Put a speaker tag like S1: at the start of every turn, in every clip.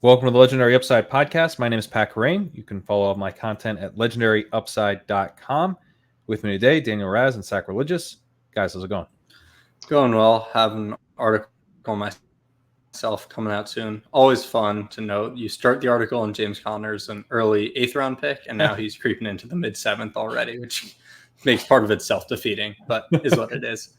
S1: Welcome to the Legendary Upside podcast. My name is Pat Kyren. You can follow all my content at legendaryupside.com. With me today, Daniel Racz and Sackreligious. Guys, how's it going?
S2: Going well. Have an article myself coming out soon. Always fun to note. You start the article and James Conner's an early 8th round pick, and now he's creeping into the mid-7th already, which makes part of it self-defeating, but is what it is.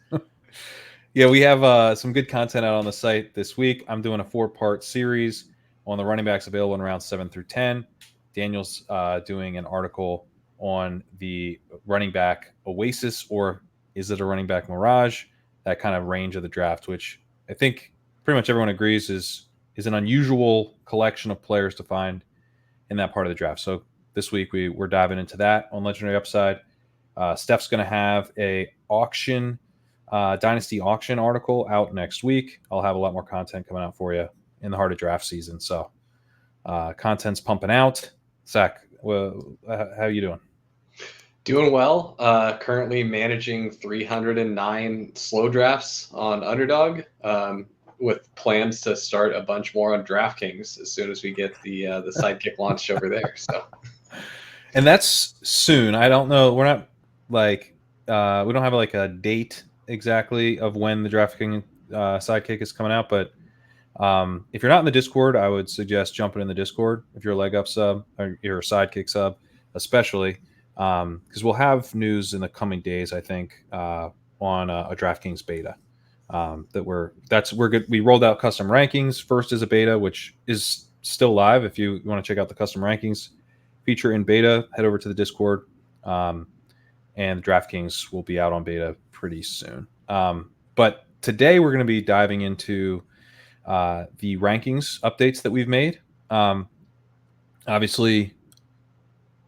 S1: Yeah, we have some good content out on the site this week. I'm doing a 4-part series on the running backs available in rounds 7 through 10. Daniel's doing an article on the running back oasis, or is it a running back mirage? That kind of range of the draft, which I think pretty much everyone agrees is an unusual collection of players to find in that part of the draft. So this week we're diving into that on Legendary Upside. Steph's going to have a dynasty auction article out next week. I'll have a lot more content coming out for you in the heart of draft season. So content's pumping out. Zach, how you doing?
S3: Doing well. Currently managing 309 slow drafts on Underdog, with plans to start a bunch more on DraftKings as soon as we get the Sidekick launched over there. So,
S1: and that's soon. I don't know. We're not we don't have like a date exactly of when the DraftKings Sidekick is coming out, but if you're not in the Discord, I would suggest jumping in the Discord if you're a leg up sub or you're a Sidekick sub, especially because we'll have news in the coming days. I think on a DraftKings beta we're good. We rolled out custom rankings first as a beta, which is still live. If you want to check out the custom rankings feature in beta, head over to the Discord, and DraftKings will be out on beta pretty soon. But today we're going to be diving into the rankings updates that we've made. Obviously,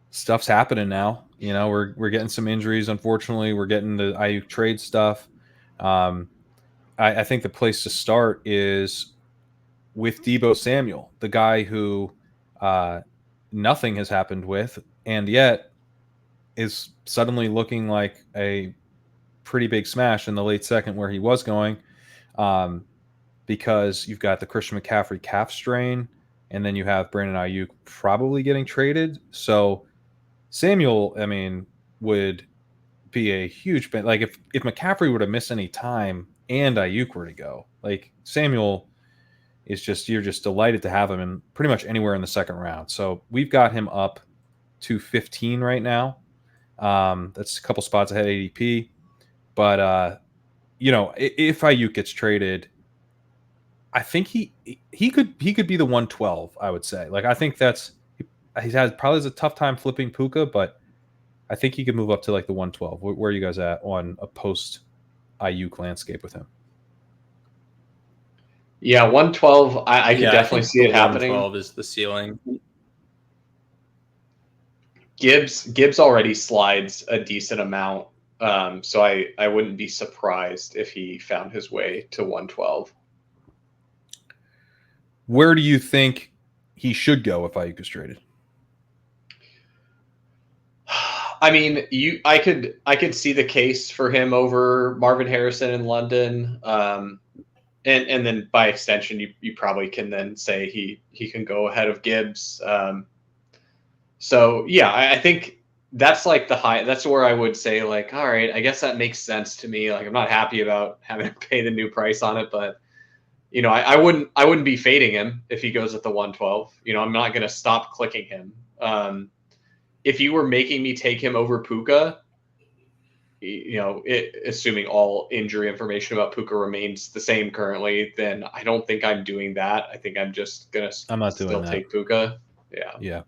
S1: stuff's happening now. You know, we're getting some injuries. Unfortunately, we're getting the Aiyuk trade stuff. I think the place to start is with Deebo Samuel, the guy who nothing has happened with, and yet is suddenly looking like a pretty big smash in the late second where he was going. Because you've got the Christian McCaffrey calf strain, and then you have Brandon Aiyuk probably getting traded. So Samuel, I mean, would be a huge – like if McCaffrey were to miss any time and Aiyuk were to go, like Samuel is just – you're just delighted to have him in pretty much anywhere in the second round. So we've got him up to 15 right now. That's a couple spots ahead of ADP. But, if Aiyuk gets traded – I think he could be the 112. I would say, like, I think he has probably a tough time flipping Puka, but I think he could move up to like the 112. Where are you guys at on a post Aiyuk landscape with him?
S3: Yeah, 112. I could definitely see it happening.
S2: 112 is the ceiling.
S3: Gibbs already slides a decent amount, so I wouldn't be surprised if he found his way to 112.
S1: Where do you think he should go if Aiyuk is traded?
S3: I mean, I could see the case for him over Marvin Harrison in London, and then by extension, you probably can then say he can go ahead of Gibbs. So yeah, I think that's like the high. That's where I would say like, all right, I guess that makes sense to me. Like, I'm not happy about having to pay the new price on it, but. I wouldn't be fading him if he goes at the 112. I'm not going to stop clicking him. If you were making me take him over Puka, assuming all injury information about Puka remains the same currently, then I don't think I'm doing that. I think I'm just going to still take Puka.
S1: Yeah.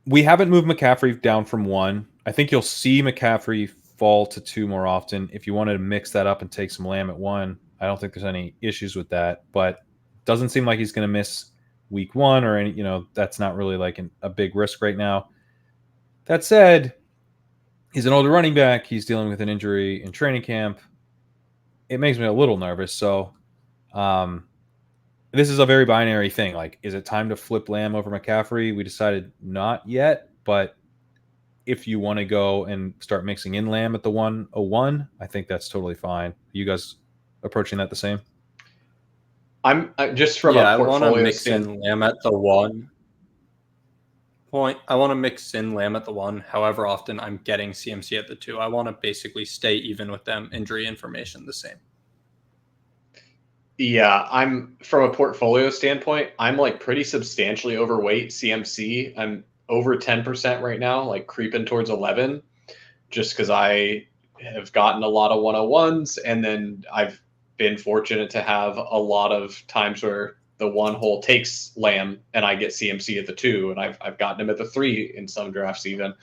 S1: We haven't moved McCaffrey down from 1. I think you'll see McCaffrey fall to 2 more often. If you wanted to mix that up and take some Lamb at 1, I don't think there's any issues with that, but doesn't seem like he's going to miss week 1 or any, that's not really like a big risk right now. That said, he's an older running back. He's dealing with an injury in training camp. It makes me a little nervous. So this is a very binary thing. Like, is it time to flip Lamb over McCaffrey? We decided not yet, but if you want to go and start mixing in Lamb at the 101, I think that's totally fine. You guys approaching that the same?
S3: I'm just from a
S2: I want to
S3: portfolio
S2: mix
S3: standpoint.
S2: in Lamb at the 1 point. I want to mix in Lamb at the 1. However often I'm getting CMC at the 2. I want to basically stay even with them. Injury information the same.
S3: Yeah, I'm from a portfolio standpoint, I'm like pretty substantially overweight CMC. I'm over 10% right now, like creeping towards 11, just because I have gotten a lot of 101s. And then I've been fortunate to have a lot of times where the one hole takes Lamb and I get CMC at the 2, and I've gotten him at the 3 in some drafts even.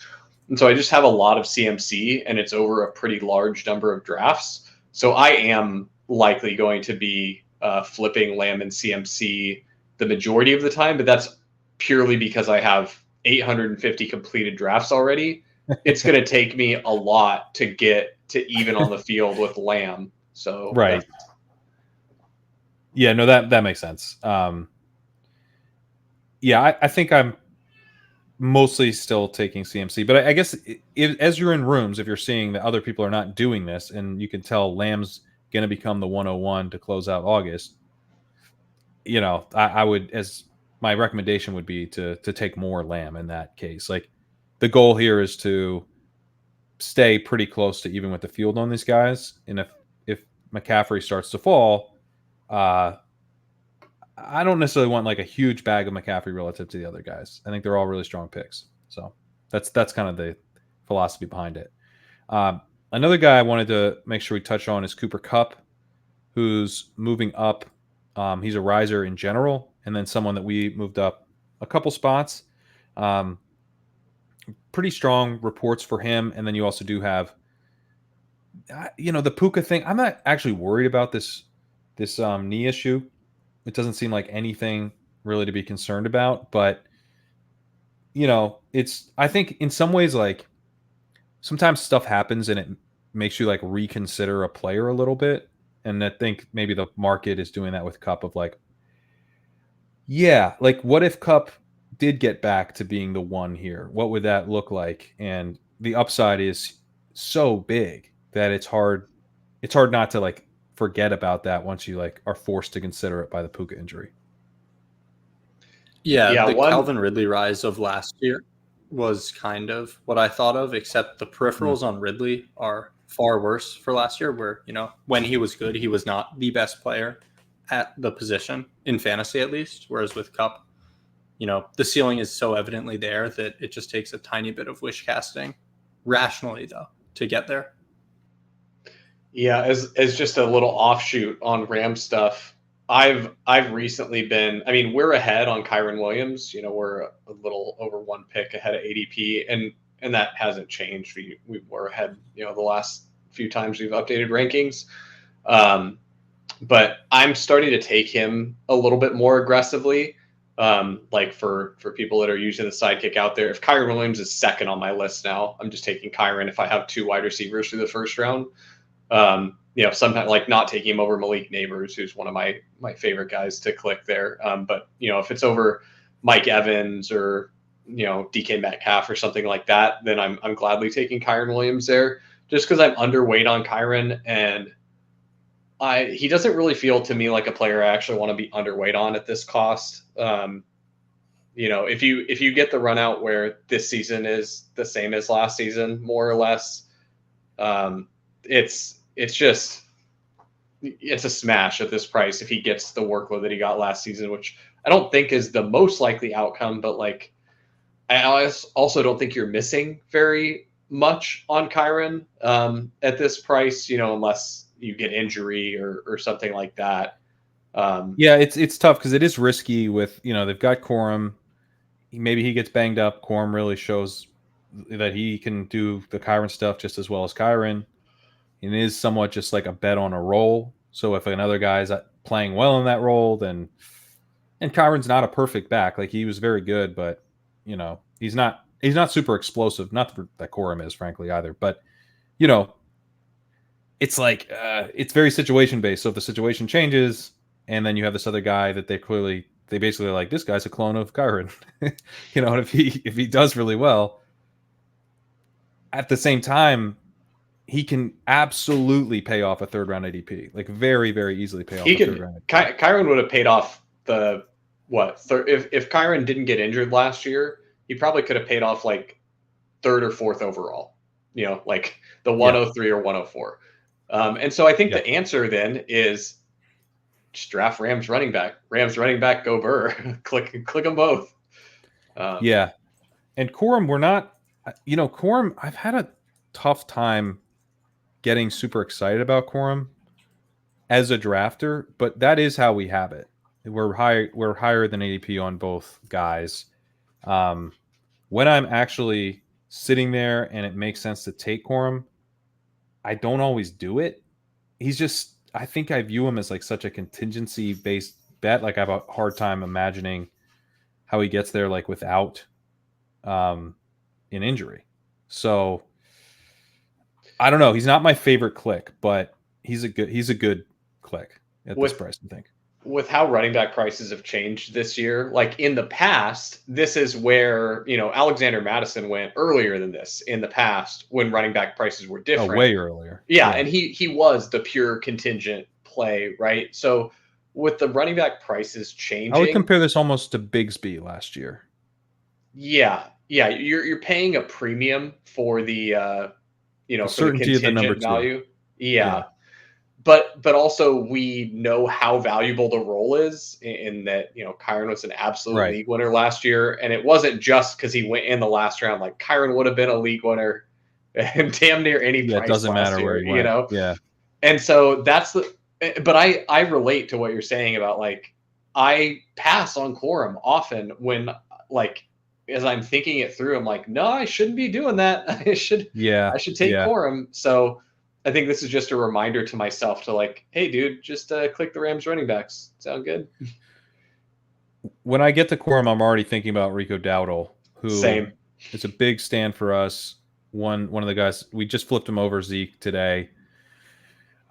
S3: And so I just have a lot of CMC, and it's over a pretty large number of drafts. So I am likely going to be flipping Lamb and CMC the majority of the time, but that's purely because I have 850 completed drafts already. It's going to take me a lot to get to even on the field with Lamb. So
S1: Right. Yeah, no, that makes sense. Yeah, I think I'm mostly still taking CMC, but I guess as you're in rooms, if you're seeing that other people are not doing this, and you can tell Lamb's going to become the 101 to close out August, I would, as my recommendation would be to take more Lamb in that case. Like the goal here is to stay pretty close to even with the field on these guys, and if McCaffrey starts to fall, I don't necessarily want like a huge bag of McCaffrey relative to the other guys. I think they're all really strong picks. So that's kind of the philosophy behind it. Another guy I wanted to make sure we touch on is Cooper Kupp, who's moving up. He's a riser in general, and then someone that we moved up a couple spots. Pretty strong reports for him, and then you also do have, the Puka thing. I'm not actually worried about this knee issue. It doesn't seem like anything really to be concerned about, but I think in some ways, like sometimes stuff happens and it makes you like reconsider a player a little bit. And I think maybe the market is doing that with Kupp of like, yeah, like what if Kupp did get back to being the one here? What would that look like? And the upside is so big that it's hard not to like forget about that once you like are forced to consider it by the Puka injury.
S2: Yeah, the Calvin Ridley rise of last year was kind of what I thought of, except the peripherals on Ridley are far worse for last year, where, when he was good, he was not the best player at the position, in fantasy at least, whereas with Kupp, the ceiling is so evidently there that it just takes a tiny bit of wish casting, rationally though, to get there.
S3: Yeah, as just a little offshoot on Ram stuff, I've recently been. I mean, we're ahead on Kyren Williams. We're a little over one pick ahead of ADP, and that hasn't changed. We were ahead. The last few times we've updated rankings, but I'm starting to take him a little bit more aggressively. Like for people that are using the sidekick out there, if Kyren Williams is second on my list now, I'm just taking Kyren if I have 2 wide receivers through the first round. Sometimes like not taking him over Malik Neighbors, who's one of my favorite guys to click there. But if it's over Mike Evans or DK Metcalf or something like that, then I'm gladly taking Kyren Williams there, just because I'm underweight on Kyren, and he doesn't really feel to me like a player I actually want to be underweight on at this cost. If you get the run out where this season is the same as last season, more or less, it's a smash at this price if he gets the workload that he got last season, which I don't think is the most likely outcome, but like I also don't think you're missing very much on Kyren at this price, unless you get injury or something like that.
S1: Yeah, it's tough because it is risky with, they've got Corum. Maybe he gets banged up. Corum really shows that he can do the Kyren stuff just as well as Kyren. It is somewhat just like a bet on a role. So if another guy's playing well in that role, then, and Kyren's not a perfect back. Like he was very good, but he's not super explosive. Not that Corum is, frankly, either. But it's like it's very situation based. So if the situation changes, and then you have this other guy that they basically are like, this guy's a clone of Kyren. And if he does really well, at the same time, he can absolutely pay off a 3rd round ADP, like very, very easily pay off
S3: He
S1: a
S3: could.
S1: 3rd round ADP.
S3: Kyren would have paid off the if Kyren didn't get injured last year, he probably could have paid off like 3rd or 4th overall. You know, like the 103 or 104. And so I think the answer then is just draft Rams running back. Rams running back, go Burr. click them both.
S1: Yeah. And Corum, we're not, Corum, I've had a tough time getting super excited about Corum as a drafter, but that is how we have it. We're higher than ADP on both guys. When I'm actually sitting there and it makes sense to take Corum, I don't always do it. I think I view him as like such a contingency based bet. Like I have a hard time imagining how he gets there, like without an injury. So I don't know. He's not my favorite click, but he's a good click at this price, I think.
S3: With how running back prices have changed this year, like in the past, this is where, Alexander Mattison went earlier than this in the past when running back prices were different.
S1: Oh, way earlier.
S3: Yeah. And he was the pure contingent play, right? So with the running back prices changing,
S1: I would compare this almost to Bigsby last year.
S3: Yeah. Yeah. You're paying a premium for the, for the
S1: certainty of the number 2
S3: value. Yeah. But also we know how valuable the role is in that, Kyren was an absolute league winner last year. And it wasn't just because he went in the last round. Like Kyren would have been a league winner damn near any price.
S1: It doesn't matter where he went. Yeah.
S3: And so but I relate to what you're saying about like, I pass on Corum often when like, as I'm thinking it through, I'm like, no, I shouldn't be doing that. I should take Corum. So I think this is just a reminder to myself to like, hey, dude, just click the Rams running backs. Sound good?
S1: When I get to Corum, I'm already thinking about Rico Dowdle, who is a big stand for us. One of the guys, we just flipped him over Zeke today.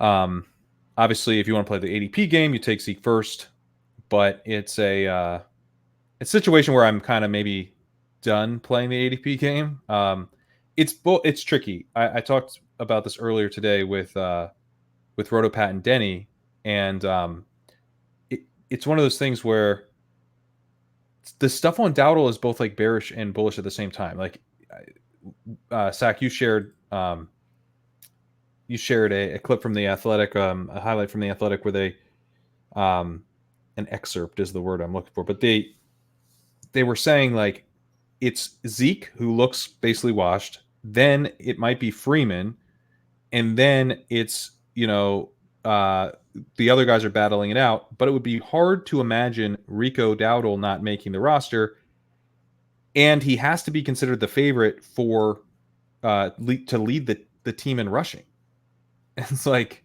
S1: Obviously, if you want to play the ADP game, you take Zeke first. But it's a situation where I'm kind of maybe done playing the ADP game. It's tricky. I talked about this earlier today with Rotopat and Denny, and it's one of those things where the stuff on Dowdle is both like bearish and bullish at the same time. Like Sack, you shared a clip from the Athletic, a highlight from the Athletic where they an excerpt is the word I'm looking for, but they were saying like it's Zeke who looks basically washed, then it might be Freeman, and then it's the other guys are battling it out, but it would be hard to imagine Rico Dowdle not making the roster, and he has to be considered the favorite for to lead the team in rushing. And it's like,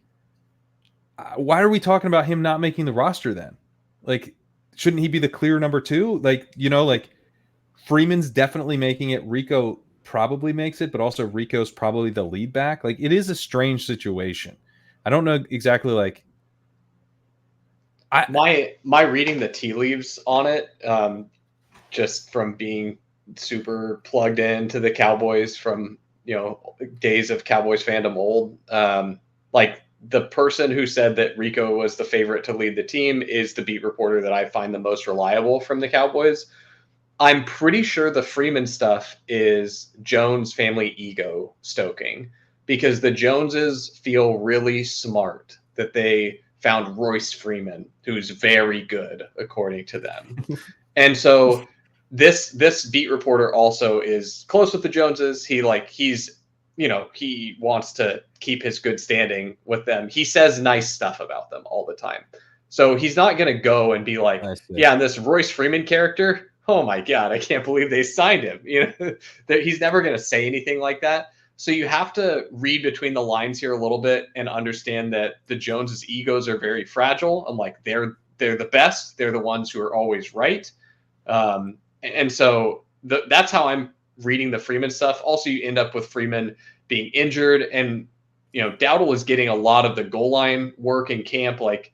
S1: why are we talking about him not making the roster then? Like, shouldn't he be the clear number 2? Like, like Freeman's definitely making it. Rico probably makes it, but also Rico's probably the lead back. Like, it is a strange situation. I don't know exactly like
S3: my reading the tea leaves on it, just from being super plugged into the Cowboys from days of Cowboys fandom old. Like the person who said that Rico was the favorite to lead the team is the beat reporter that I find the most reliable from the Cowboys. I'm pretty sure the Freeman stuff is Jones family ego stoking, because the Joneses feel really smart that they found Royce Freeman, who's very good according to them. And so this beat reporter also is close with the Joneses. He wants to keep his good standing with them. He says nice stuff about them all the time. So he's not going to go and be like, yeah, and this Royce Freeman character, oh my God, I can't believe they signed him. He's never going to say anything like that. So you have to read between the lines here a little bit and understand that the Joneses' egos are very fragile. I'm like, they're the best. They're the ones who are always right. And so that's how I'm reading the Freeman stuff. Also, you end up with Freeman being injured, and Dowdle is getting a lot of the goal line work in camp. Like,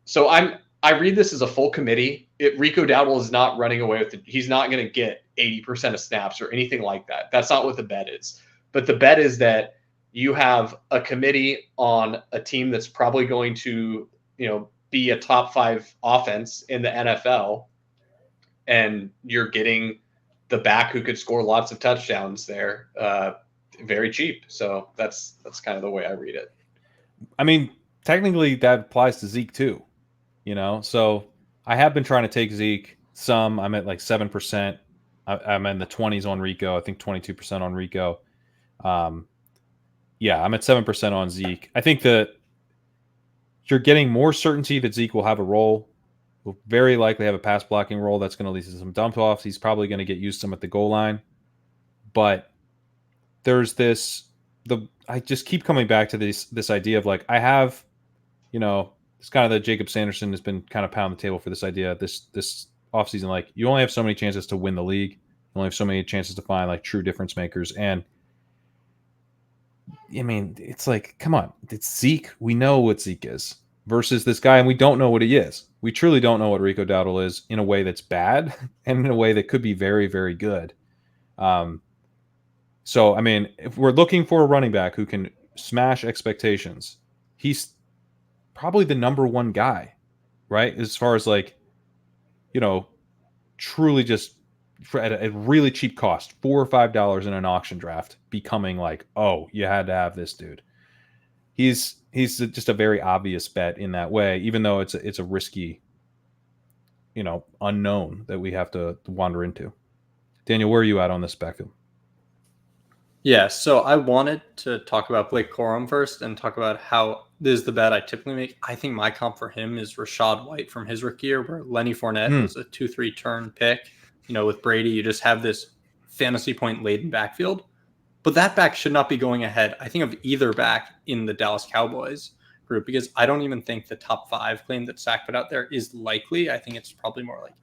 S3: so I read this as a full committee. Rico Dowdle is not running away with it. He's not going to get 80% of snaps or anything like that. That's not what the bet is. But the bet is that you have a committee on a team that's probably going to, be a top 5 offense in the NFL, and you're getting the back who could score lots of touchdowns there, very cheap. So that's kind of the way I read it.
S1: I mean, technically that applies to Zeke too, So I have been trying to take Zeke. I'm at like 7%. I'm in the 20s on Rico. I think 22% on Rico. Yeah, I'm at 7% on Zeke. I think that you're getting more certainty that Zeke will have a role. Will very likely have a pass blocking role. That's going to lead to some dump offs. He's probably going to get used some at the goal line. But there's I just keep coming back to this idea of like, I have, it's kind of that Jacob Sanderson has been kind of pounding the table for this idea this offseason. Like, you only have so many chances to win the league. You only have so many chances to find like true difference makers. And I mean, it's like, come on, it's Zeke. We know what Zeke is versus this guy, and we don't know what he is. We truly don't know what Rico Dowdle is in a way that's bad and in a way that could be very, very good. So, I mean, if we're looking for a running back who can smash expectations, he's probably the number one guy, right? As far as like, truly just at a really cheap cost, $4 or $5 in an auction draft, becoming like, oh, you had to have this dude. He's just a very obvious bet in that way, even though it's a risky, unknown that we have to wander into. Daniel, where are you at on this backfield?
S2: Yeah, so I wanted to talk about Blake Corum first and talk about how this is the bet I typically make. I think my comp for him is Rachaad White from his rookie year, where Lenny Fournette was a 2-3 turn pick. With Brady, you just have this fantasy point laden backfield. But that back should not be going ahead, I think, of either back in the Dallas Cowboys group, because I don't even think the top 5 claim that Sack put out there is likely. I think it's probably more like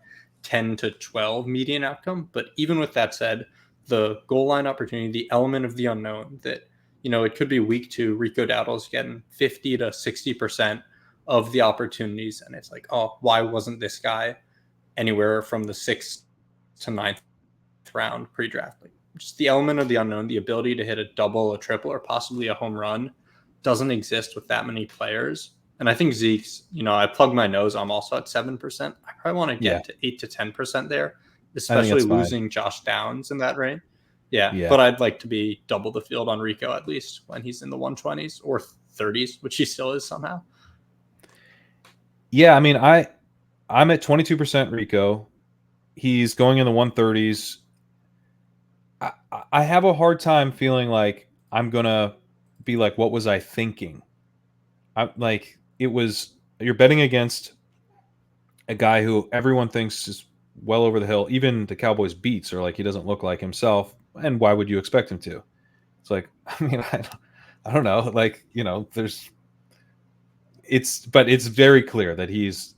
S2: 10 to 12 median outcome. But even with that said, the goal line opportunity, the element of the unknown that, it could be week 2, Rico Dowdle's getting 50 to 60% of the opportunities. And it's like, oh, why wasn't this guy anywhere from the 6th to 9th round pre-draft? Like, just the element of the unknown, the ability to hit a double, a triple, or possibly a home run doesn't exist with that many players. And I think Zeke's, I plug my nose, I'm also at 7%. I probably want to get to 8 to 10% there, especially losing Josh Downs in that range. Yeah, but I'd like to be double the field on Rico at least when he's in the 120s or 30s, which he still is somehow.
S1: Yeah, I mean, I'm at 22% Rico. He's going in the 130s. I have a hard time feeling like I'm going to be like, what was I thinking? You're betting against a guy who everyone thinks is well over the hill. Even the Cowboys beats are like, he doesn't look like himself. And why would you expect him to? It's like, I mean, I don't know. Like, but it's very clear that he's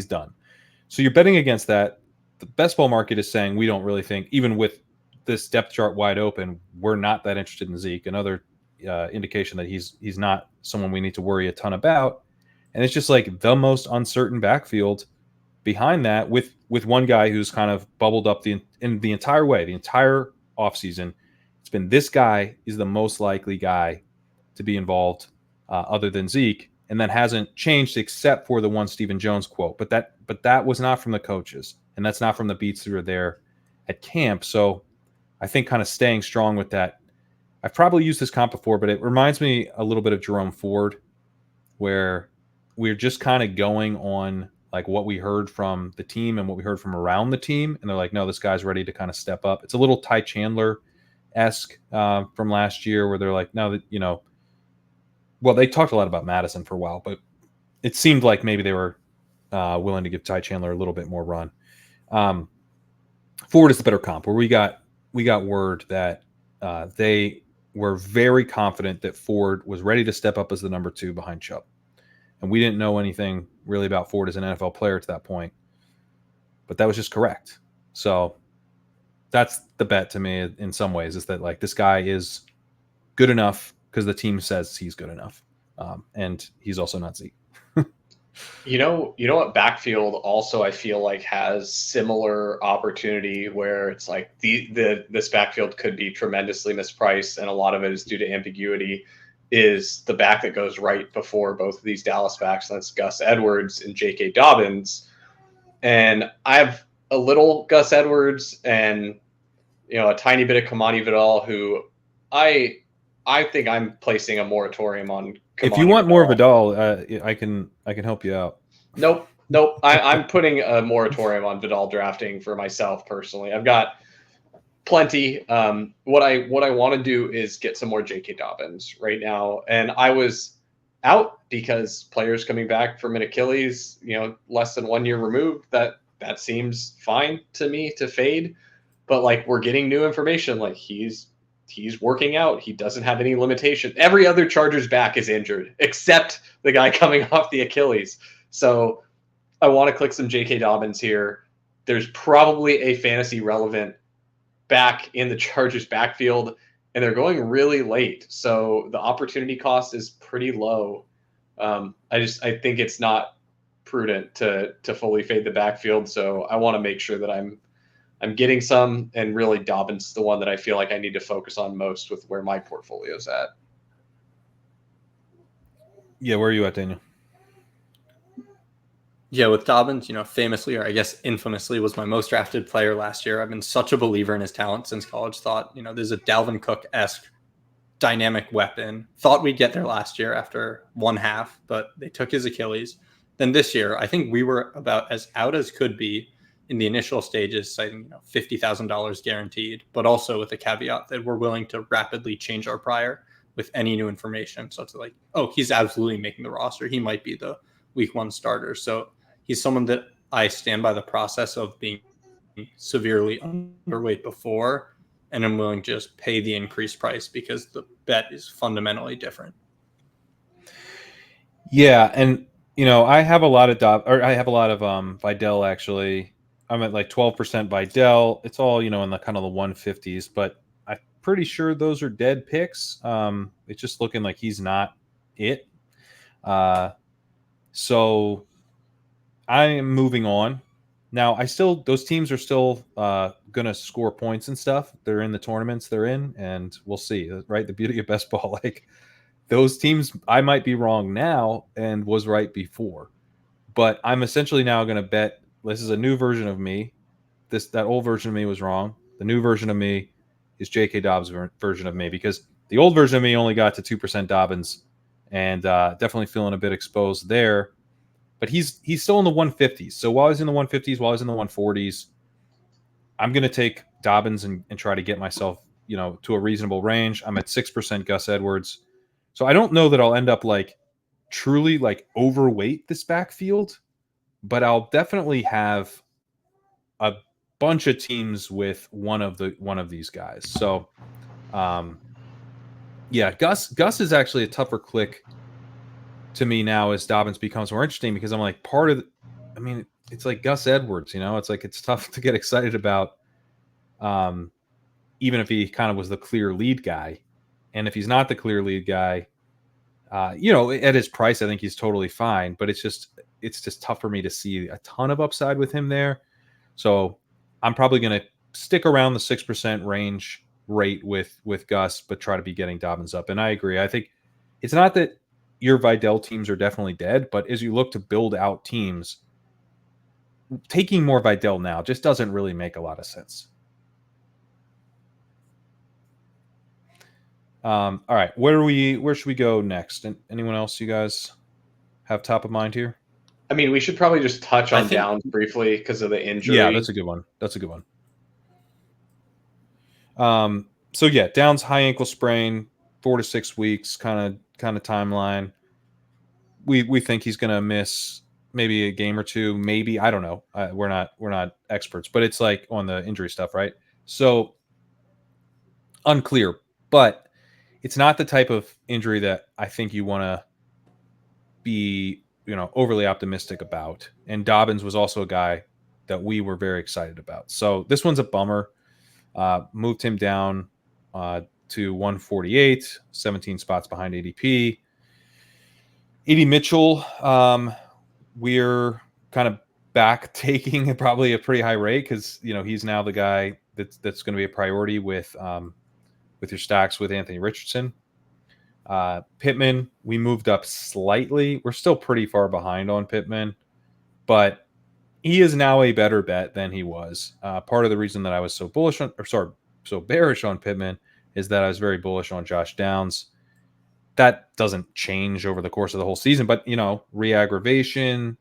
S1: done. So you're betting against that. The best ball market is saying we don't really think, even with this depth chart wide open, we're not that interested in Zeke. Another indication that he's not someone we need to worry a ton about. And it's just like the most uncertain backfield behind that with one guy who's kind of bubbled up in the entire offseason. It's been this guy is the most likely guy to be involved other than Zeke, and that hasn't changed except for the one Stephen Jones quote. But that was not from the coaches, and that's not from the beats who were there at camp. So I think kind of staying strong with that. I've probably used this comp before, but it reminds me a little bit of Jerome Ford, where we're just kind of going on like what we heard from the team and what we heard from around the team. And they're like, no, this guy's ready to kind of step up. It's a little Ty Chandler-esque from last year, where they're like, no, that, well, they talked a lot about Madison for a while, but it seemed like maybe they were willing to give Ty Chandler a little bit more run. Ford is the better comp, where we got word that they were very confident that Ford was ready to step up as the number 2 behind Chubb. And we didn't know anything really about Ford as an NFL player to that point. But that was just correct. So that's the bet to me in some ways, is that like this guy is good enough because the team says he's good enough. And he's also not Zeke.
S3: You know what backfield also I feel like has similar opportunity where it's like this backfield could be tremendously mispriced and a lot of it is due to ambiguity is the back that goes right before both of these Dallas backs, and that's Gus Edwards and J.K. Dobbins. And I have a little Gus Edwards and a tiny bit of Kamani Vidal, who I think I'm placing a moratorium on.
S1: If you want more Vidal, I can help you out.
S3: Nope. I'm putting a moratorium on Vidal drafting for myself personally. I've got plenty. What I want to do is get some more J.K. Dobbins right now, and I was out because players coming back from an Achilles, less than 1 year removed. That seems fine to me to fade, but like we're getting new information. Like he's working out. He doesn't have any limitation. Every other Chargers back is injured except the guy coming off the Achilles. So I want to click some J.K. Dobbins here. There's probably a fantasy relevant back in the Chargers backfield, and they're going really late. So the opportunity cost is pretty low. I think it's not prudent to fully fade the backfield. So I want to make sure that I'm getting some, and really Dobbins is the one that I feel like I need to focus on most with where my portfolio's at.
S1: Yeah, where are you at, Daniel?
S2: Yeah, with Dobbins, famously, or I guess infamously, was my most drafted player last year. I've been such a believer in his talent since college. Thought, there's a Dalvin Cook-esque dynamic weapon. Thought we'd get there last year after one half, but they took his Achilles. Then this year, I think we were about as out as could be in the initial stages, citing $50,000 guaranteed, but also with the caveat that we're willing to rapidly change our prior with any new information. So it's like, oh, he's absolutely making the roster. He might be the week 1 starter. So he's someone that I stand by the process of being severely underweight before, and I'm willing to just pay the increased price because the bet is fundamentally different.
S1: Yeah, and I have a lot of Vidal actually. I'm at like 12% Vidal. It's all in the kind of the 150s, but I'm pretty sure those are dead picks. It's just looking like he's not it. So I am moving on. Now, those teams are still going to score points and stuff. They're in the tournaments they're in, and we'll see, right? The beauty of best ball, like those teams, I might be wrong now and was right before, but I'm essentially now going to bet this is a new version of me. That old version of me was wrong. The new version of me is J.K. Dobbs' version of me, because the old version of me only got to 2% Dobbins, and definitely feeling a bit exposed there. But he's still in the 150s. So while he's in the 150s, while he's in the 140s, I'm going to take Dobbins and try to get myself, to a reasonable range. I'm at 6% Gus Edwards. So I don't know that I'll end up like truly like overweight this backfield, but I'll definitely have a bunch of teams with one of these guys. So yeah, Gus is actually a tougher click to me now as Dobbins becomes more interesting, because I'm like it's like Gus Edwards, it's like it's tough to get excited about, even if he kind of was the clear lead guy. And if he's not the clear lead guy, at his price, I think he's totally fine, but it's just tough for me to see a ton of upside with him there. So I'm probably going to stick around the 6% range rate with Gus, but try to be getting Dobbins up. And I agree. I think it's not that your Vidal teams are definitely dead, but as you look to build out teams, taking more Vidal now just doesn't really make a lot of sense. All right, where should we go next? And anyone else you guys have top of mind here?
S3: I mean, we should probably just touch on Downs briefly because of the injury.
S1: Yeah, that's a good one. So yeah, Downs high ankle sprain, 4 to 6 weeks, kind of timeline. We think he's going to miss maybe a game or two, maybe, I don't know. We're not experts, but it's like on the injury stuff, right? So unclear, but it's not the type of injury that I think you want to be, overly optimistic about. And Dobbins was also a guy that we were very excited about. So this one's a bummer. Moved him down to 148, 17 spots behind ADP. Edie Mitchell, we're kind of back taking probably a pretty high rate because he's now the guy that's going to be a priority with your stacks with Anthony Richardson. Pittman, we moved up slightly. We're still pretty far behind on Pittman, but he is now a better bet than he was. Part of the reason that I was so bearish on Pittman is that I was very bullish on Josh Downs. That doesn't change over the course of the whole season, but re-aggravation,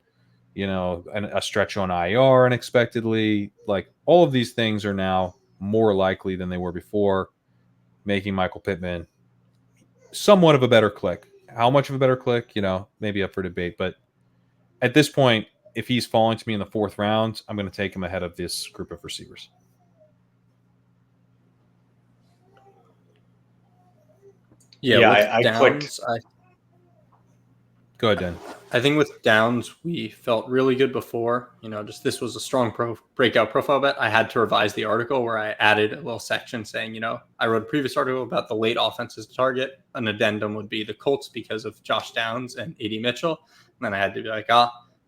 S1: a stretch on IR unexpectedly, like all of these things are now more likely than they were before, making Michael Pittman somewhat of a better click. How much of a better click, maybe up for debate. But at this point, if he's falling to me in the 4th round, I'm going to take him ahead of this group of receivers.
S2: Yeah, I Downs,
S1: Go ahead, Dan.
S2: I think with Downs, we felt really good before. Just this was a strong breakout profile bet. I had to revise the article where I added a little section saying, I wrote a previous article about the late offenses to target. An addendum would be the Colts because of Josh Downs and A.D. Mitchell. And then I had to be like,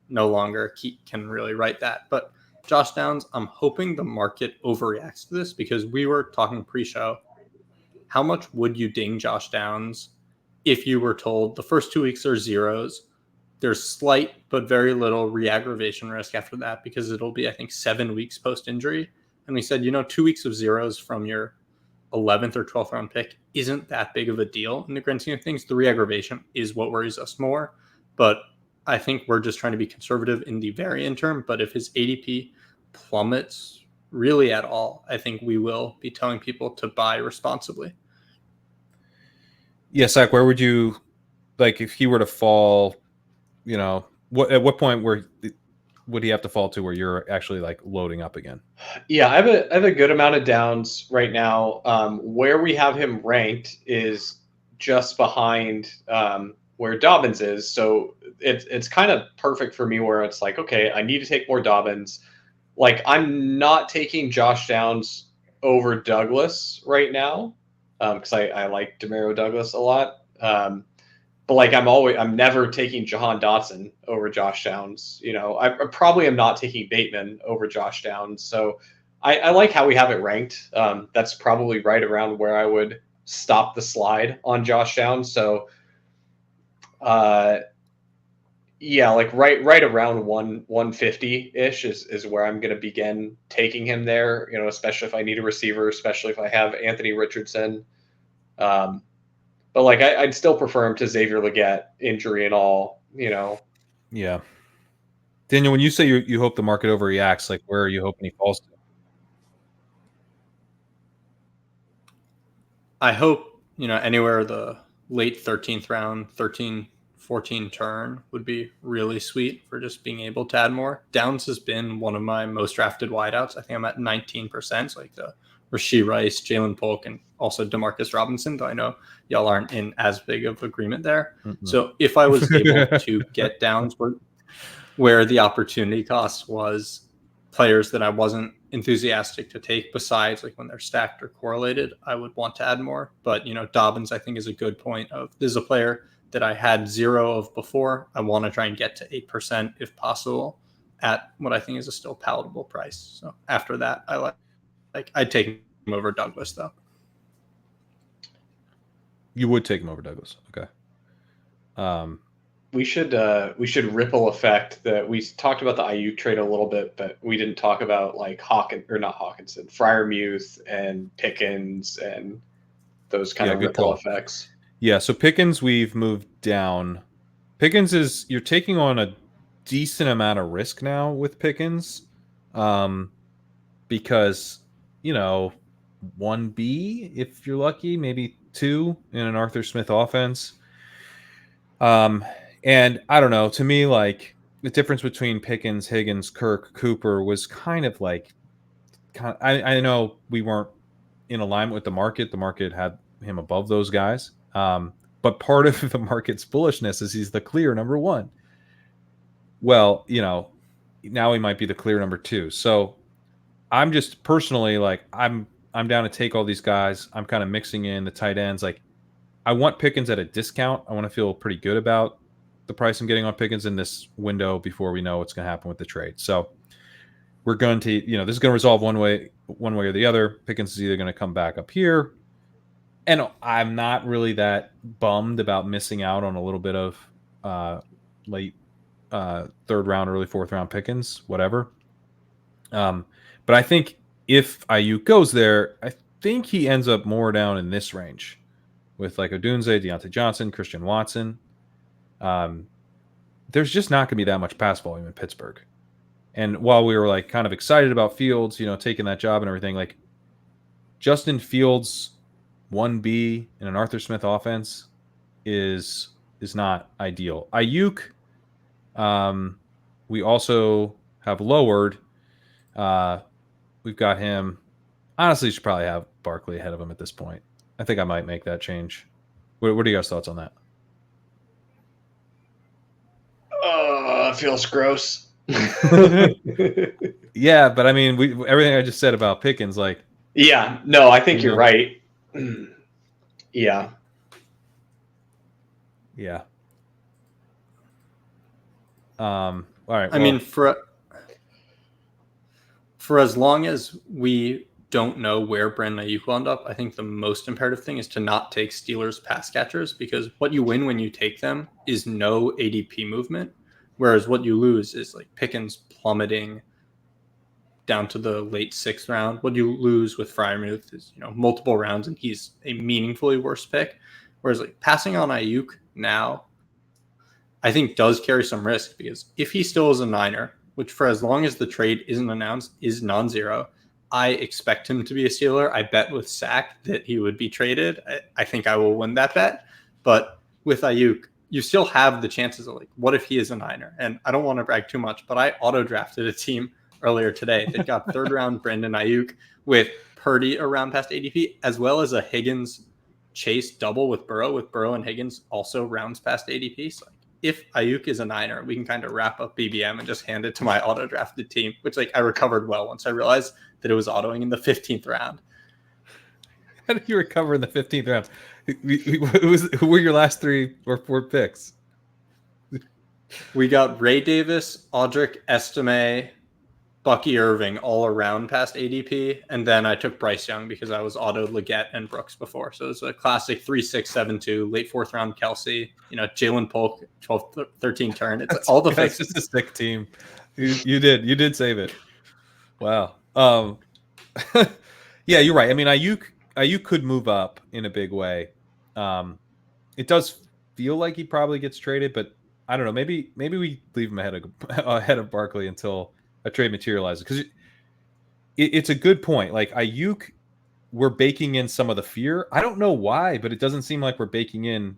S2: no longer can really write that. But Josh Downs, I'm hoping the market overreacts to this because we were talking pre-show. How much would you ding Josh Downs if you were told the first 2 weeks are zeros? There's slight but very little re-aggravation risk after that because it'll be, I think, 7 weeks post-injury. And we said, 2 weeks of zeros from your 11th or 12th round pick isn't that big of a deal in the grand scheme of things. The re-aggravation is what worries us more. But I think we're just trying to be conservative in the very interim. But if his ADP plummets really at all, I think we will be telling people to buy responsibly.
S1: Yeah, Zach, where would you, like, if he were to fall, at what point would he have to fall to where you're actually like loading up again?
S3: Yeah, I have a good amount of Downs right now. Where we have him ranked is just behind where Dobbins is. So it's kind of perfect for me where it's like, okay, I need to take more Dobbins. Like, I'm not taking Josh Downs over Douglas right now because I like Demario Douglas a lot. But like I'm never taking Jahan Dotson over Josh Downs. I probably am not taking Bateman over Josh Downs. So I like how we have it ranked. That's probably right around where I would stop the slide on Josh Downs. So yeah, like right around 150-ish is where I'm going to begin taking him there, especially if I need a receiver, especially if I have Anthony Richardson. But like I'd still prefer him to Xavier Legette, injury and all,
S1: Yeah. Daniel, when you say you hope the market overreacts, like where are you hoping he falls to?
S2: I hope, anywhere the late 13th round, 13, 14 turn would be really sweet for just being able to add more. Downs has been one of my most drafted wideouts. I think I'm at 19%. So like the Rashee Rice, Jalen Polk, and also Demarcus Robinson, though I know y'all aren't in as big of agreement there. Mm-hmm. So if I was able to get Downs where the opportunity cost was players that I wasn't enthusiastic to take besides like when they're stacked or correlated, I would want to add more. But, Dobbins, I think, is a good point of this is a player that I had 0 of before. I want to try and get to 8% if possible at what I think is a still palatable price. So after that, I'd take him over Douglas, though.
S1: You would take him over Douglas. Okay.
S3: We should ripple effect that we talked about the Aiyuk trade a little bit, but we didn't talk about like Freiermuth and Pickens and those kind of ripple effects.
S1: Yeah. So Pickens, we've moved down. Pickens you're taking on a decent amount of risk now with Pickens, because 1B if you're lucky, maybe 2 in an Arthur Smith offense. And I don't know, to me, like the difference between Pickens, Higgins, Kirk, Cooper was kind of like, I know we weren't in alignment with the market. The market had him above those guys. But part of the market's bullishness is he's the clear number 1. Well, now he might be the clear number 2. So I'm just personally like, I'm down to take all these guys. I'm kind of mixing in the tight ends. Like I want Pickens at a discount. I want to feel pretty good about the price I'm getting on Pickens in this window before we know what's going to happen with the trade. So we're going to, this is going to resolve one way or the other. Pickens is either going to come back up here. And I'm not really that bummed about missing out on a little bit of late third round, early fourth round Pickens, whatever. But I think if Aiyuk goes there, I think he ends up more down in this range with like Odunze, Deontay Johnson, Christian Watson. There's just not going to be that much pass volume in Pittsburgh. And while we were like kind of excited about Fields, taking that job and everything, like Justin Fields 1B in an Arthur Smith offense is not ideal. Aiyuk, we also have lowered. We've got him. Honestly, you should probably have Barkley ahead of him at this point. I think I might make that change. What are you guys' thoughts on that?
S3: It feels gross.
S1: Yeah, but I mean, everything I just said about Pickens, like.
S3: Yeah, no, I think you're right. Yeah.
S1: Yeah. All right.
S2: I mean, for as long as we don't know where Brandon Aiyuk will end up, I think the most imperative thing is to not take Steelers pass catchers, because what you win when you take them is no ADP movement, whereas what you lose is like Pickens plummeting down to the late 6th round. What you lose with Freiermuth is, multiple rounds, and he's a meaningfully worse pick. Whereas like passing on Aiyuk now, I think does carry some risk, because if he still is a Niner, which for as long as the trade isn't announced is non-zero, I expect him to be a Steeler. I bet with Sack that he would be traded. I think I will win that bet. But with Aiyuk, you still have the chances of like, what if he is a Niner? And I don't want to brag too much, but I auto-drafted a team earlier today that got 3rd round Brandon Aiyuk with Purdy around past ADP, as well as a Higgins Chase double with Burrow and Higgins also rounds past ADP. So if Aiyuk is a Niner, we can kind of wrap up BBM and just hand it to my auto-drafted team, which like I recovered well once I realized that it was autoing in the 15th round.
S1: How did you recover in the 15th round? Who were your last 3 or 4 picks?
S2: We got Ray Davis, Audric Estime, Bucky Irving all around past ADP, and then I took Bryce Young because I was autoed Leggett and Brooks before. So it's a classic 3-6-7-2, late 4th round Kelsey, Jalen Polk, 12-13 turn. It's all the fixes.
S1: It's just a sick team. You did save it. Wow. Yeah, you're right. I mean, Aiyuk could move up in a big way. It does feel like he probably gets traded, but I don't know. Maybe we leave him ahead of Barkley until a trade materializes, because it's a good point. Like Aiyuk, we're baking in some of the fear. I don't know why, but it doesn't seem like we're baking in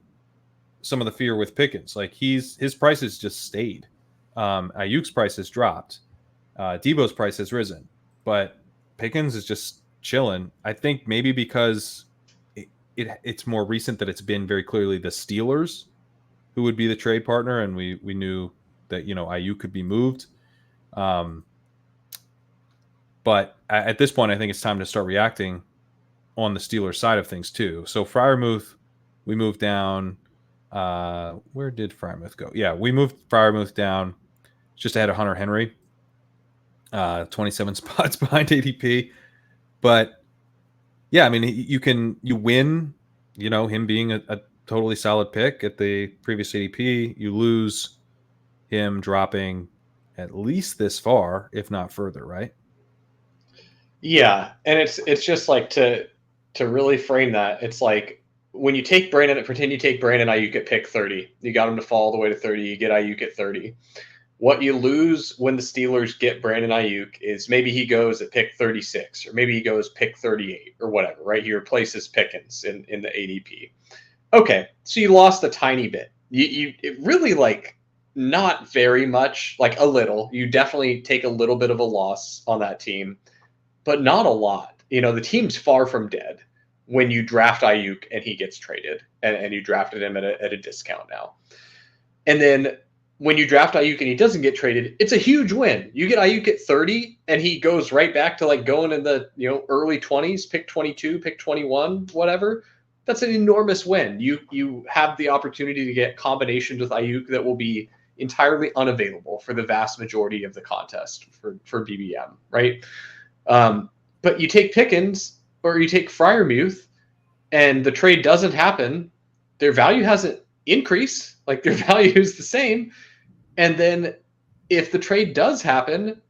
S1: some of the fear with Pickens. Like his price has just stayed. Ayuk's price has dropped. Deebo's price has risen, but Pickens is just chilling. I think maybe because it's more recent that it's been very clearly the Steelers who would be the trade partner, and we knew that Aiyuk could be moved. But at this point, I think it's time to start reacting on the Steelers side of things too. So Freiermuth, we moved down. Where did Freiermuth go? Yeah, we moved Freiermuth down just ahead of Hunter Henry, 27 spots behind ADP. But yeah, I mean, you win, him being a totally solid pick at the previous ADP. You lose him dropping at least this far, if not further, right?
S3: Yeah, and it's just like to really frame that. It's like when you take pretend you take Brandon Aiyuk at pick 30. You got him to fall all the way to 30. You get Aiyuk at 30. What you lose when the Steelers get Brandon Aiyuk is maybe he goes at pick 36, or maybe he goes pick 38 or whatever, right? He replaces Pickens in the ADP. Okay, so you lost a tiny bit. You it really like not very much, like a little. You definitely take a little bit of a loss on that team, but not a lot. The team's far from dead when you draft Aiyuk and he gets traded, and you drafted him at a discount now. And then when you draft Aiyuk and he doesn't get traded, it's a huge win. You get Aiyuk at 30 and he goes right back to like going in the early 20s, pick 22, pick 21, whatever. that's an enormous win. You have the opportunity to get combinations with Aiyuk that will be entirely unavailable for the vast majority of the contest for BBM, right? But you take Pickens or you take Freiermuth, and the trade doesn't happen. Their value hasn't increased. Like their value is the same. And then if the trade does happen,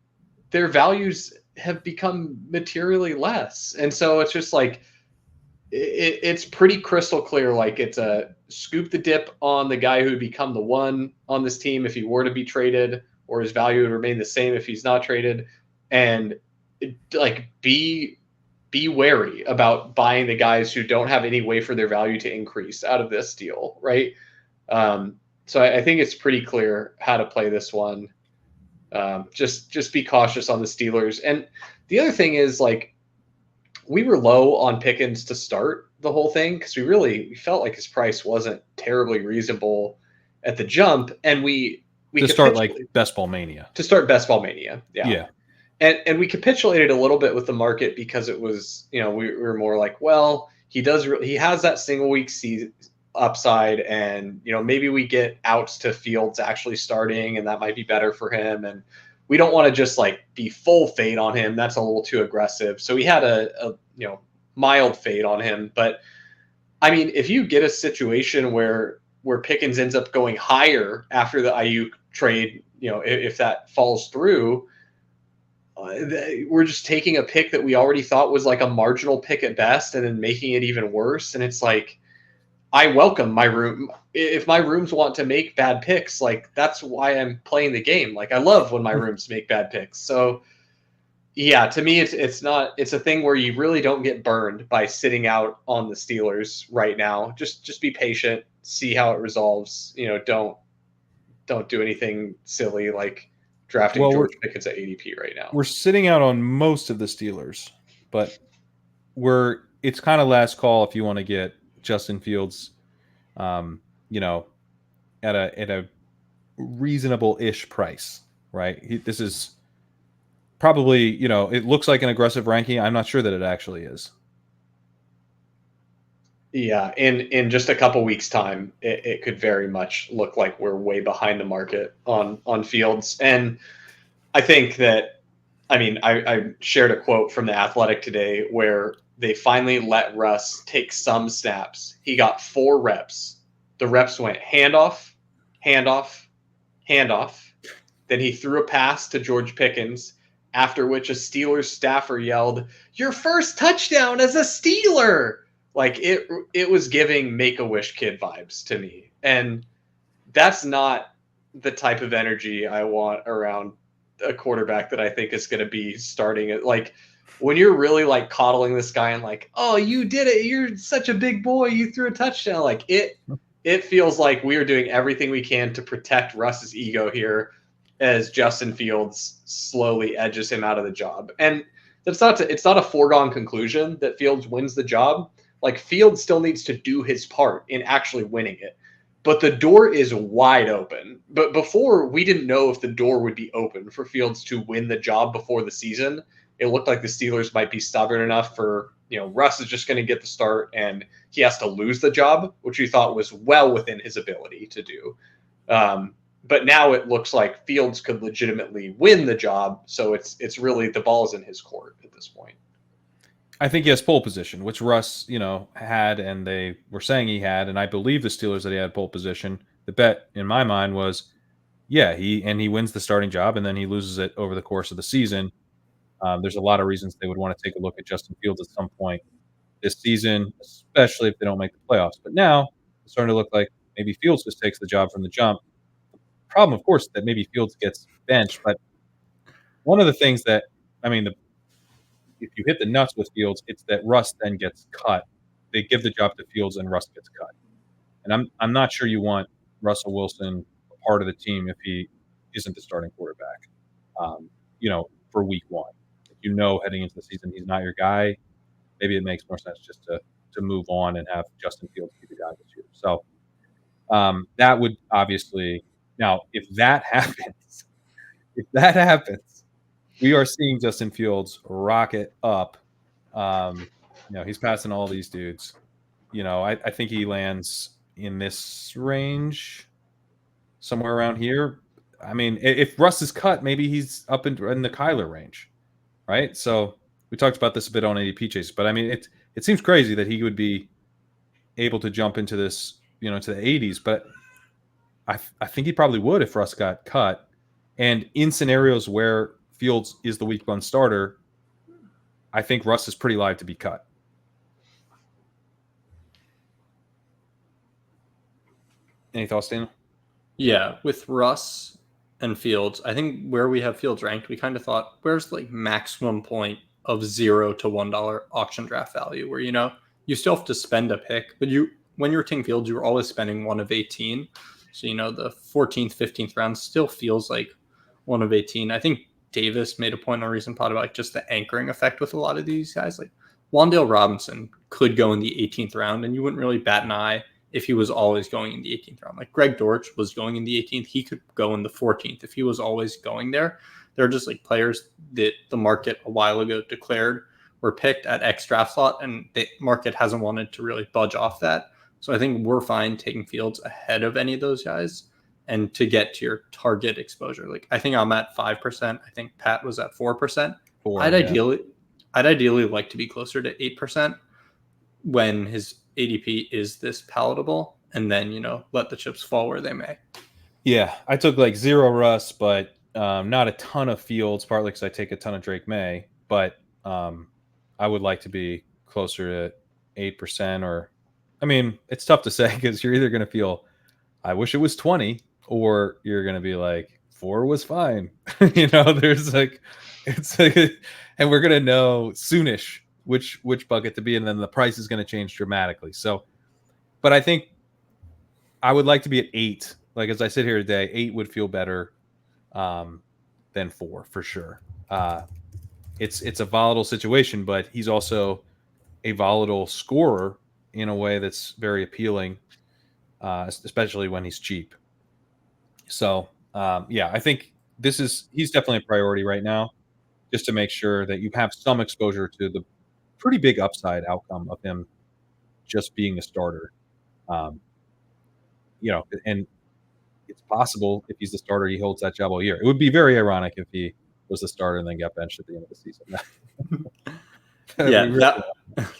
S3: their values have become materially less. And so it's just like, it's pretty crystal clear. Like it's a scoop the dip on the guy who would become the one on this team if he were to be traded, or his value would remain the same if he's not traded. And like be wary about buying the guys who don't have any way for their value to increase out of this deal, right? So I think it's pretty clear how to play this one. Just be cautious on the Steelers. And the other thing is, like, we were low on Pickens to start the whole thing because we felt like his price wasn't terribly reasonable at the jump, and we
S1: to start like Best Ball Mania.
S3: To start Best Ball Mania,
S1: yeah.
S3: And we capitulated a little bit with the market because it was, we were more like, well, he has that single week season upside, and maybe we get outs to Fields actually starting, and that might be better for him, and we don't want to just like be full fade on him. That's a little too aggressive. So we had a mild fade on him. But I mean, if you get a situation where Pickens ends up going higher after the Aiyuk trade, if that falls through, we're just taking a pick that we already thought was like a marginal pick at best and then making it even worse. And it's like, I welcome my room. If my rooms want to make bad picks, like that's why I'm playing the game. Like I love when my rooms make bad picks. So yeah, to me, it's a thing where you really don't get burned by sitting out on the Steelers right now. Just be patient, see how it resolves. Don't do anything silly like drafting George Pickens at ADP right now.
S1: We're sitting out on most of the Steelers, but it's kind of last call if you want to get Justin Fields, at a reasonable-ish price, right? This is probably, it looks like an aggressive ranking. I'm not sure that it actually is.
S3: Yeah, in just a couple weeks' time, it could very much look like we're way behind the market on Fields. And I think that, I shared a quote from The Athletic today where they finally let Russ take some snaps. He got 4 reps. The reps went handoff, handoff, handoff. Then he threw a pass to George Pickens, after which a Steelers staffer yelled, "Your first touchdown as a Steeler!" Like it was giving Make-A-Wish kid vibes to me. And that's not the type of energy I want around a quarterback that I think is going to be starting it. Like when you're really like coddling this guy and like, "Oh, you did it. You're such a big boy. You threw a touchdown." Like it feels like we are doing everything we can to protect Russ's ego here as Justin Fields slowly edges him out of the job. And it's not a foregone conclusion that Fields wins the job. Like Fields still needs to do his part in actually winning it. But the door is wide open. But before, we didn't know if the door would be open for Fields to win the job before the season. It looked like the Steelers might be stubborn enough for, Russ is just going to get the start and he has to lose the job, which we thought was well within his ability to do. But now it looks like Fields could legitimately win the job. So it's really the ball's in his court at this point.
S1: I think he has pole position, which Russ, had, and they were saying he had, and I believe the Steelers that he had pole position. The bet in my mind was, yeah, he wins the starting job, and then he loses it over the course of the season. There's a lot of reasons they would want to take a look at Justin Fields at some point this season, especially if they don't make the playoffs. But now it's starting to look like maybe Fields just takes the job from the jump. The problem, of course, that maybe Fields gets benched, but one of the things that, if you hit the nuts with Fields, it's that Russ then gets cut. They give the job to Fields and Russ gets cut. And I'm not sure you want Russell Wilson a part of the team if he isn't the starting quarterback, for week 1. If heading into the season he's not your guy, maybe it makes more sense just to move on and have Justin Fields be the guy this year. So that would obviously – now, if that happens, we are seeing Justin Fields rocket up. He's passing all these dudes. I think he lands in this range, somewhere around here. I mean, if Russ is cut, maybe he's up in the Kyler range, right? So we talked about this a bit on ADP chase, but I mean, it seems crazy that he would be able to jump into this, to the 80s, but I think he probably would if Russ got cut. And in scenarios where Fields is the week 1 starter, I think Russ is pretty live to be cut. Any thoughts, Daniel?
S2: Yeah, with Russ and Fields, I think where we have Fields ranked, we kind of thought, where's like maximum point of $0 to $1 auction draft value, where you still have to spend a pick, but when you're taking Fields, you're always spending 1 of 18. So the 14th, 15th round still feels like 1 of 18. I think Davis made a point on a recent pod about just the anchoring effect with a lot of these guys. Like Wan'Dale Robinson could go in the 18th round, and you wouldn't really bat an eye if he was always going in the 18th round. Like Greg Dortch was going in the 18th. He could go in the 14th if he was always going there. They're just like players that the market a while ago declared were picked at X draft slot, and the market hasn't wanted to really budge off that. So I think we're fine taking Fields ahead of any of those guys. And to get to your target exposure, like I think I'm at 5%. I think Pat was at 4%. I'd ideally like to be closer to 8% when his ADP is this palatable, and then let the chips fall where they may.
S1: Yeah, I took like 0 Russ, but not a ton of Fields, partly because I take a ton of Drake May, but I would like to be closer to 8%, or I mean, it's tough to say because you're either going to feel I wish it was 20, or you're going to be like 4 was fine. There's like, it's like, and we're going to know soonish which bucket to be, and then the price is going to change dramatically. So, but I think I would like to be at 8. Like, as I sit here today, 8 would feel better than 4 for sure. It's a volatile situation, but he's also a volatile scorer in a way that's very appealing, especially when he's cheap. So, I think he's definitely a priority right now, just to make sure that you have some exposure to the pretty big upside outcome of him just being a starter. And it's possible if he's the starter, he holds that job all year. It would be very ironic if he was the starter and then got benched at the end of the season.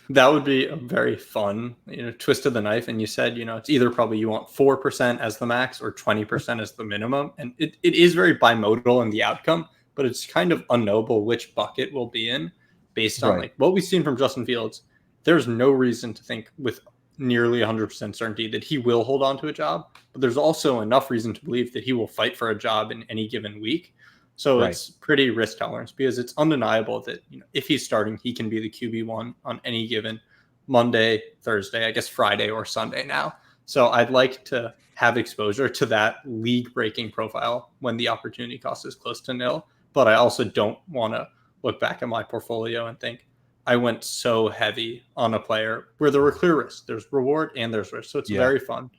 S2: That would be a very fun, twist of the knife. And you said, it's either probably you want 4% as the max or 20% as the minimum. And it is very bimodal in the outcome, but it's kind of unknowable which bucket we'll be in based on like what we've seen from Justin Fields. There's no reason to think with nearly 100% certainty that he will hold on to a job, but there's also enough reason to believe that he will fight for a job in any given week. So it's pretty risk tolerance, because it's undeniable that if he's starting, he can be the QB1 on any given Monday, Thursday, I guess Friday or Sunday now. So I'd like to have exposure to that league-breaking profile when the opportunity cost is close to nil. But I also don't want to look back at my portfolio and think I went so heavy on a player where there were clear risks. There's reward and there's risk. So it's very fun,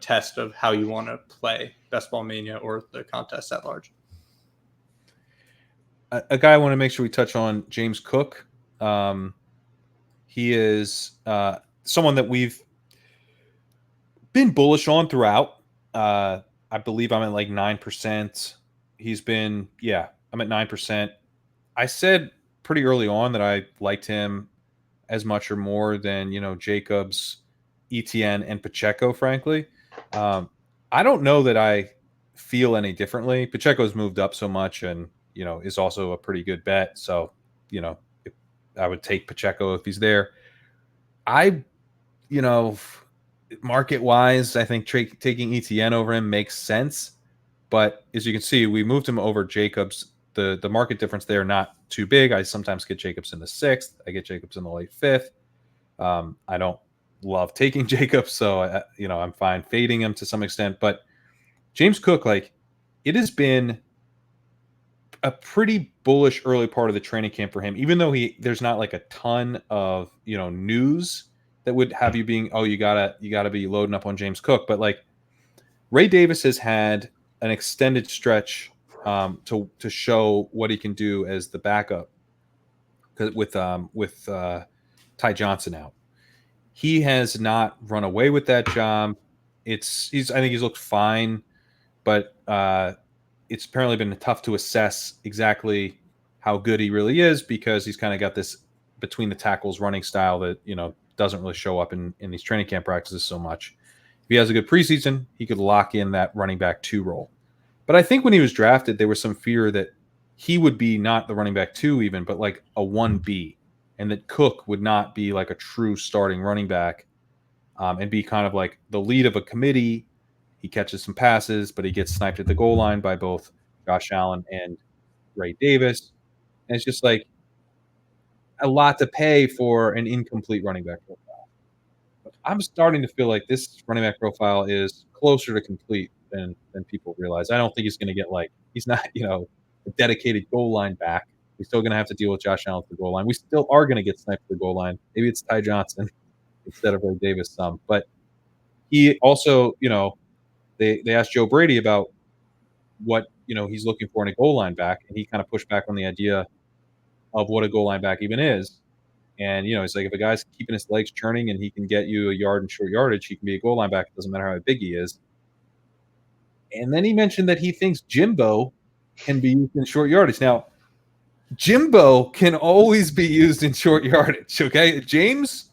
S2: test of how you want to play Best Ball Mania or the contest at large.
S1: A guy I want to make sure we touch on, James Cook. He is someone that we've been bullish on throughout. I believe I'm at like 9%. He's been, I'm at 9%. I said pretty early on that I liked him as much or more than, Jacobs, Etienne, and Pacheco, frankly. I don't know that I feel any differently. Pacheco's moved up so much and, is also a pretty good bet. So, I would take Pacheco if he's there. Market wise, I think taking Etienne over him makes sense. But as you can see, we moved him over Jacobs. The market difference there not too big. I sometimes get Jacobs in the 6th. I get Jacobs in the late 5th. I don't love taking Jacobs, so I'm fine fading him to some extent. But James Cook, like, it has been a pretty bullish early part of the training camp for him, even though there's not like a ton of news that would have you being, oh, you gotta be loading up on James Cook. But like, Ray Davis has had an extended stretch to show what he can do as the backup with Ty Johnson out. he has not run away with that job. I think he's looked fine, but it's apparently been tough to assess exactly how good he really is because he's kind of got this between the tackles running style that, doesn't really show up in these training camp practices so much. If he has a good preseason, he could lock in that running back 2 role. But I think when he was drafted, there was some fear that he would be not the running back 2 even, but like a 1B, and that Cook would not be like a true starting running back and be kind of like the lead of a committee. He catches some passes, but he gets sniped at the goal line by both Josh Allen and Ray Davis. And it's just like a lot to pay for an incomplete running back profile. But I'm starting to feel like this running back profile is closer to complete than people realize. I don't think he's going to get he's not, a dedicated goal line back. We're still going to have to deal with Josh Allen at the goal line. We still are going to get sniped at the goal line. Maybe it's Ty Johnson instead of Ray Davis some. But he also, they asked Joe Brady about what, he's looking for in a goal line back, and he kind of pushed back on the idea of what a goal line back even is. And, it's like if a guy's keeping his legs churning and he can get you a yard in short yardage, he can be a goal line back. It doesn't matter how big he is. And then he mentioned that he thinks Jimbo can be used in short yardage. Now, Jimbo can always be used in short yardage, okay? James,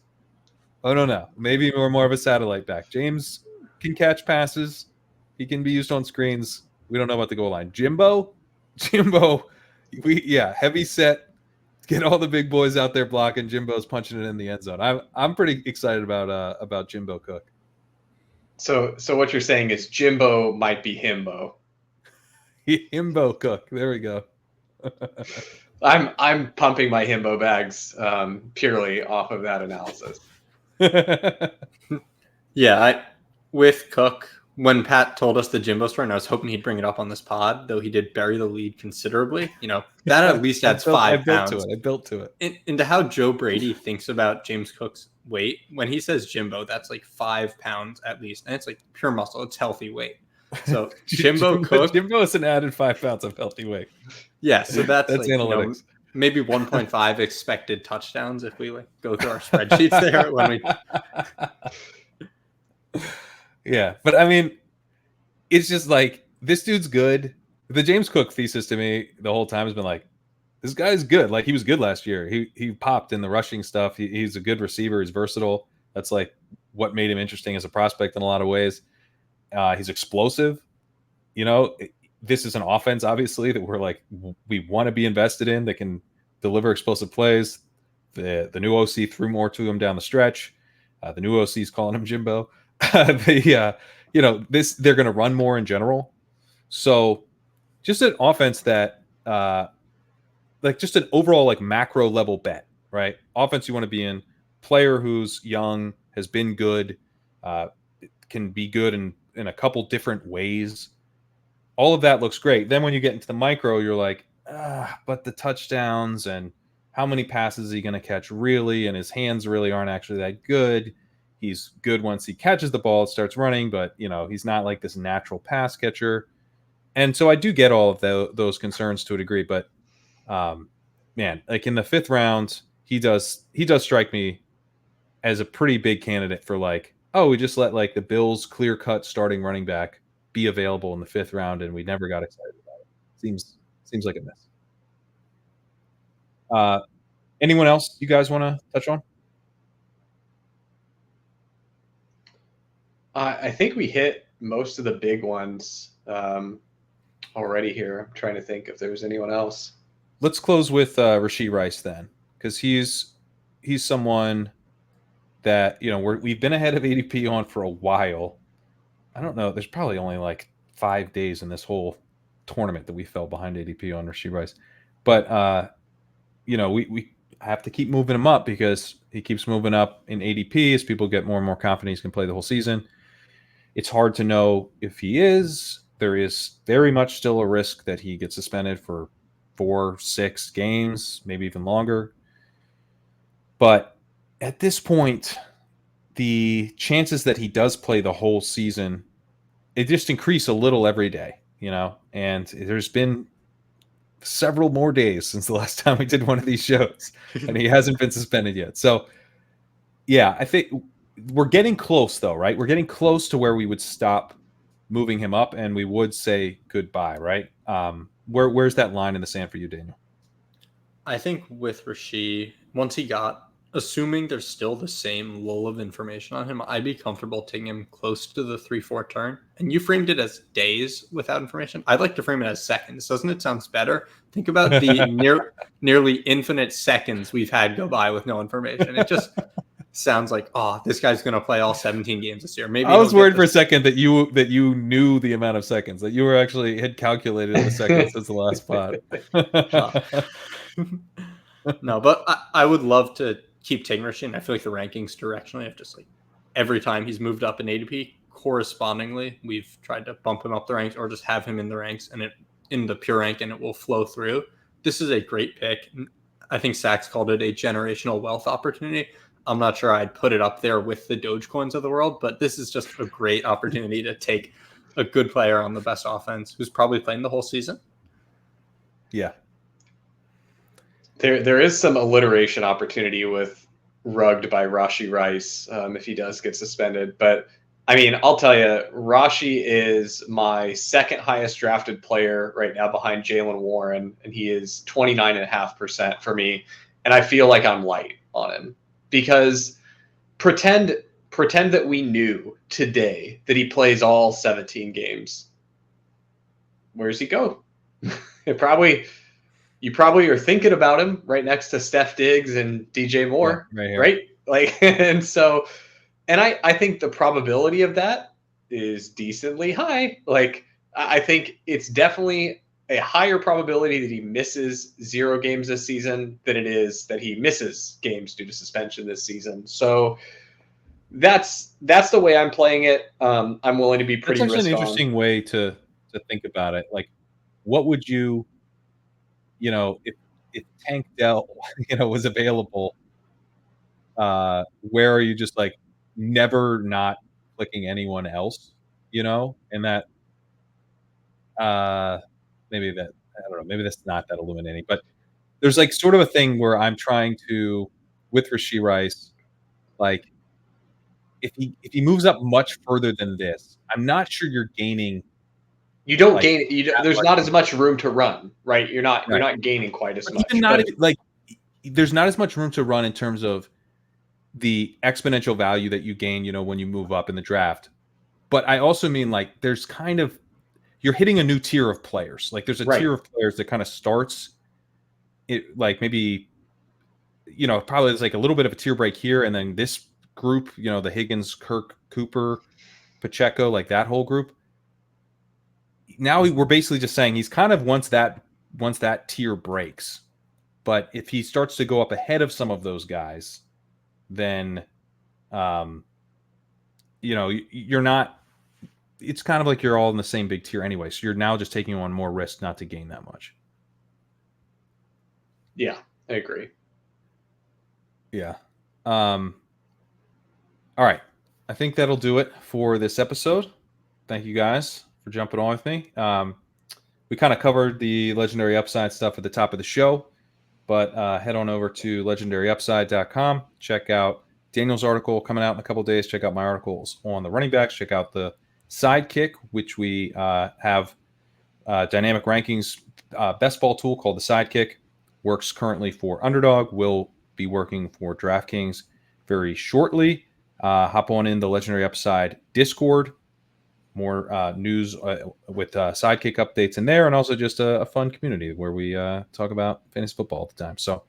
S1: I don't know. Maybe we're more of a satellite back. James can catch passes. He can be used on screens. We don't know about the goal line. Jimbo, heavy set. Get all the big boys out there blocking. Jimbo's punching it in the end zone. I'm pretty excited about Jimbo Cook.
S3: So what you're saying is Jimbo might be Himbo.
S1: Himbo Cook. There we go.
S3: I'm pumping my Himbo bags purely off of that analysis.
S2: Yeah, with Cook, when Pat told us the Jimbo story, and I was hoping he'd bring it up on this pod, though he did bury the lead considerably. That at least adds 5 pounds.
S1: I built to it.
S2: Into how Joe Brady thinks about James Cook's weight. When he says Jimbo, that's like 5 pounds at least. And it's like pure muscle. It's healthy weight. So Jimbo Cook.
S1: Jimbo is an added 5 pounds of healthy weight.
S2: Yeah, so that's like,
S1: analytics.
S2: Maybe 1.5 expected touchdowns if we go through our spreadsheets there when we.
S1: Yeah, but I mean, it's just like this dude's good. The James Cook thesis to me the whole time has been like, this guy's good. Like he was good last year. He popped in the rushing stuff. He's a good receiver. He's versatile. That's like what made him interesting as a prospect in a lot of ways. He's explosive. This is an offense, obviously, that we want to be invested in, that can deliver explosive plays. The new OC threw more to him down the stretch. The new OC is calling him Jimbo. They're going to run more in general. So just an offense that, just an overall macro level bet, right? Offense you want to be in. Player who's young, has been good, can be good in a couple different ways. All of that looks great. Then when you get into the micro, you're like, but the touchdowns and how many passes is he going to catch really? And his hands really aren't actually that good. He's good once he catches the ball, starts running, but he's not like this natural pass catcher. And so I do get all of those concerns to a degree, but man, like in the 5th round, he does strike me as a pretty big candidate for we just let the Bills clear cut starting running back be available in the 5th round, and we never got excited about it. Seems like a mess. Anyone else you guys want to touch on?
S3: I think we hit most of the big ones already here. I'm trying to think if there was anyone else.
S1: Let's close with Rashee Rice then, because he's someone that we've been ahead of ADP on for a while. I don't know. There's probably only 5 days in this whole tournament that we fell behind ADP on Rashee Rice, but we have to keep moving him up because he keeps moving up in ADP as people get more and more confident he can play the whole season. It's hard to know if he is. There is very much still a risk that he gets suspended for 4-6 games, maybe even longer. But at this point, the chances that he does play the whole season, it just increase a little every day, and there's been several more days since the last time we did one of these shows, and he hasn't been suspended yet. So, yeah, I think we're getting close though, right? We're getting close to where we would stop moving him up and we would say goodbye, right? Where's that line in the sand for you, Daniel?
S2: I think with Rashee, once he got, assuming there's still the same lull of information on him, I'd be comfortable taking him close to the 3-4 turn. And you framed it as days without information. I'd like to frame it as seconds. Doesn't it sound better? Think about the nearly infinite seconds we've had go by with no information. It just sounds like, oh, this guy's going to play all 17 games this year. Maybe
S1: I was worried for a second that you knew the amount of seconds, that you were actually had calculated the seconds since the last spot.
S2: No, but I would love to keep taking Rashee. I feel like the rankings directionally have just like every time he's moved up in ADP, correspondingly, we've tried to bump him up the ranks or just have him in the ranks and it in the pure rank and it will flow through. This is a great pick. I think Sacks called it a generational wealth opportunity. I'm not sure I'd put it up there with the Dogecoins of the world, but this is just a great opportunity to take a good player on the best offense who's probably playing the whole season.
S1: Yeah.
S3: There is some alliteration opportunity with rugged by Rashee Rice if he does get suspended. But, I mean, I'll tell you, Rashee is my second highest drafted player right now behind Jaylen Warren, and he is 29.5% for me. And I feel like I'm light on him because pretend that we knew today that he plays all 17 games. Where does he go? You probably are thinking about him right next to Steph Diggs and DJ Moore,
S1: yeah,
S3: right? Like, and so, and I think the probability of that is decently high. Like, I think it's definitely a higher probability that he misses 0 games this season than it is that he misses games due to suspension this season. So that's the way I'm playing it. I'm willing to be pretty risk on.
S1: That's actually an interesting way to think about it. Like, what would you if Tank Dell, was available, where are you just like never not clicking anyone else, and that, maybe that, I don't know, maybe that's not that illuminating, but there's like sort of a thing where I'm trying to, with Rashee Rice, like if he moves up much further than this, I'm not sure you're gaining.
S3: You don't gain. There's not as much room to run, right? You're not gaining quite as much.
S1: Even there's not as much room to run in terms of the exponential value that you gain, when you move up in the draft. But I also mean like there's kind of, you're hitting a new tier of players. Like there's a tier of players that kind of starts it like maybe, probably there's like a little bit of a tier break here, and then this group, the Higgins, Kirk, Cooper, Pacheco, like that whole group. Now we're basically just saying he's kind of once that tier breaks. But if he starts to go up ahead of some of those guys, then, you're not. It's kind of like you're all in the same big tier anyway. So you're now just taking on more risk not to gain that much.
S3: Yeah, I agree.
S1: Yeah. All right. I think that'll do it for this episode. Thank you guys for jumping on with me. We kind of covered the Legendary Upside stuff at the top of the show, but head on over to legendaryupside.com. Check out Daniel's article coming out in a couple of days. Check out my articles on the running backs. Check out the Sidekick, which we have dynamic rankings best ball tool called the Sidekick. Works currently for Underdog. Will be working for DraftKings very shortly. Hop on in the Legendary Upside Discord. More news with Sidekick updates in there, and also just a fun community where we talk about fantasy football all the time. So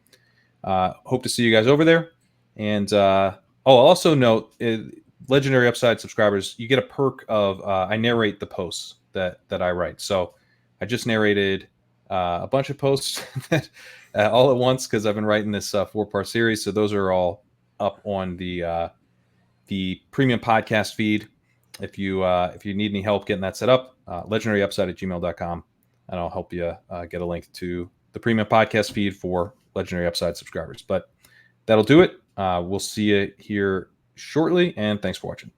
S1: hope to see you guys over there. And I'll also note, Legendary Upside subscribers, you get a perk of I narrate the posts that I write. So I just narrated a bunch of posts all at once because I've been writing this 4-part series. So those are all up on the premium podcast feed. If you need any help getting that set up, legendaryupside@gmail.com, and I'll help you get a link to the premium podcast feed for Legendary Upside subscribers. But that'll do it. We'll see you here shortly, and thanks for watching.